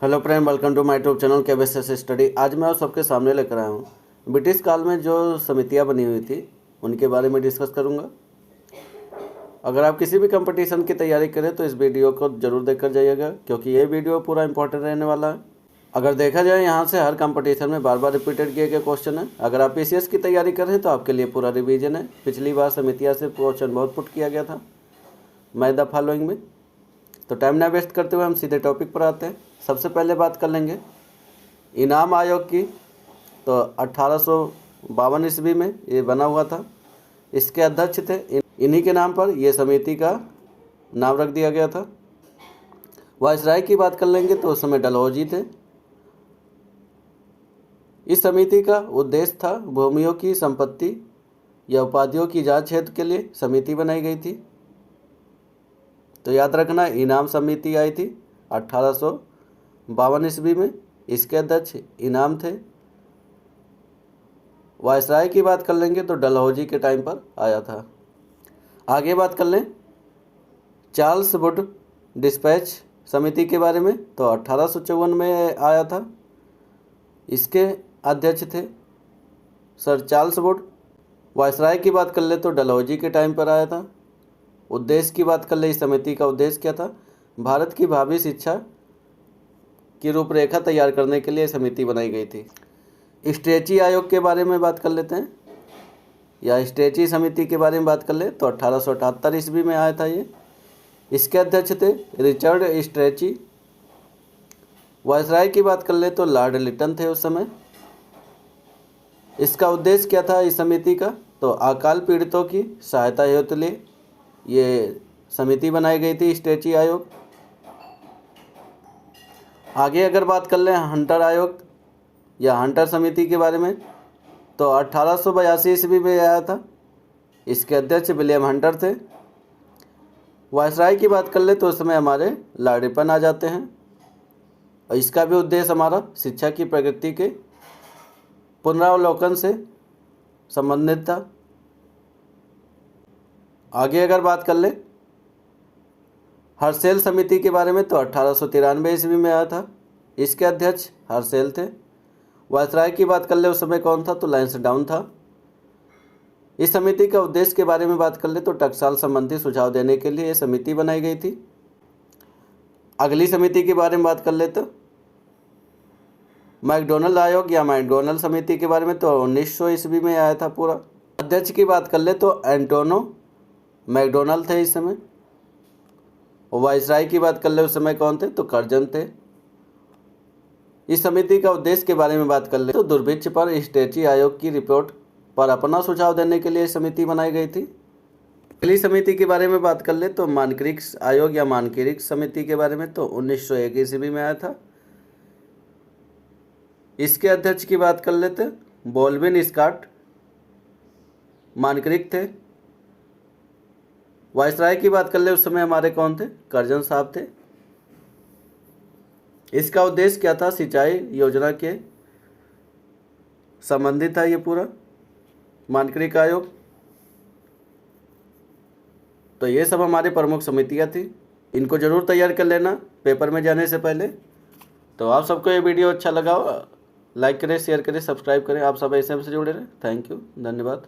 Hello friend, welcome to my YouTube channel KBS study. आज मैं आप सबके सामने लेकर आया हूँ ब्रिटिश काल में जो समितियाँ बनी हुई थी उनके बारे में डिस्कस करूँगा। अगर आप किसी भी कंपटीशन की तैयारी करें तो इस वीडियो को ज़रूर देखकर जाइएगा, क्योंकि ये वीडियो पूरा इंपॉर्टेंट रहने वाला है। अगर देखा जाए यहाँ से हर कंपटीशन में बार बार रिपीटेड किए गए क्वेश्चन है। अगर आप पीसीएस की तैयारी कर रहे हैं तो आपके लिए पूरा रिवीजन है। पिछली बार समितियाँ से क्वेश्चन बहुत पुट किया गया था मैच द फॉलोइंग में। तो टाइम ना वेस्ट करते हुए हम सीधे टॉपिक पर आते हैं। सबसे पहले बात कर लेंगे इनाम आयोग की। तो 1852 ईस्वी में ये बना हुआ था। इसके अध्यक्ष थे, इन्हीं के नाम पर यह समिति का नाम रख दिया गया था। वायसराय की बात कर लेंगे तो उस समय डलहौजी थे। इस समिति का उद्देश्य था भूमियों की संपत्ति या उपाधियों की जांच हेतु के लिए समिति बनाई गई थी। तो याद रखना, इनाम समिति आई थी 1852 ईस्वी में। इसके अध्यक्ष इनाम थे। वायसराय की बात कर लेंगे तो डलहौजी के टाइम पर आया था। आगे बात कर लें चार्ल्स वुड डिस्पैच समिति के बारे में, तो 1854 में आया था। इसके अध्यक्ष थे सर चार्ल्स वुड। वायसराय की बात कर ले तो डलहौजी के टाइम पर आया था। उद्देश्य की बात कर ले, इस समिति का उद्देश्य क्या था? भारत की भावी शिक्षा की रूपरेखा तैयार करने के लिए समिति बनाई गई थी। स्ट्रेची आयोग के बारे में बात कर लेते हैं, या स्ट्रेची समिति के बारे में बात कर ले तो 1878 ईस्वी में आया था ये। इसके अध्यक्ष थे रिचर्ड स्ट्रेची। वायसराय की बात कर ले तो लॉर्ड लिटन थे उस समय। इसका उद्देश्य क्या था इस समिति का? तो अकाल पीड़ितों की सहायता हेतु लिए ये समिति बनाई गई थी, स्ट्रेची आयोग। आगे अगर बात कर लें हंटर आयोग या हंटर समिति के बारे में, तो 1882 ईस्वी में आया था। इसके अध्यक्ष विलियम हंटर थे। वायसराय की बात कर ले तो उस समय हमारे लॉर्ड रिपन आ जाते हैं, और इसका भी उद्देश्य हमारा शिक्षा की प्रगति के पुनरावलोकन से संबंधित था। आगे अगर बात कर ले हर्सेल समिति के बारे में, तो 1893 ईस्वी में आया था। इसके अध्यक्ष हर्सेल थे। वायसराय की बात कर ले उस समय कौन था? तो लैंसडाउन था। इस समिति का उद्देश्य के बारे में बात कर ले तो टकसाल संबंधी सुझाव देने के लिए यह समिति बनाई गई थी। अगली समिति के बारे में बात कर ले तो मैकडोनल्ड आयोग या मैकडोनल्ड समिति के बारे में, तो 1900 ईस्वी में आया था पूरा। अध्यक्ष की बात कर ले तो एंटोनो मैकडोनल्ड थे इस समय। और वायसराय की बात कर ले उस समय कौन थे? तो कर्जन थे। इस समिति का उद्देश्य के बारे में बात कर ले तो दुर्भिक्ष पर स्ट्रेची आयोग की रिपोर्ट पर अपना सुझाव देने के लिए समिति बनाई गई थी। अगली समिति के बारे में बात कर ले तो मानक्रिक आयोग या मानक्रिक समिति के बारे में, तो 1901 ईस्वी में आया था। इसके अध्यक्ष की बात कर लेते बोल्विन स्कॉट मानक्रिक थे। वायसराय की बात कर ले उस समय हमारे कौन थे? कर्जन साहब थे। इसका उद्देश्य क्या था? सिंचाई योजना के संबंधित था ये पूरा मानक्रिक आयोग। तो ये सब हमारे प्रमुख समितियां थी। इनको जरूर तैयार कर लेना पेपर में जाने से पहले। तो आप सबको ये वीडियो अच्छा लगा हो, लाइक करें, शेयर करें, सब्सक्राइब करें। आप सब ऐसे हमसे जुड़े रहें। थैंक यू, धन्यवाद।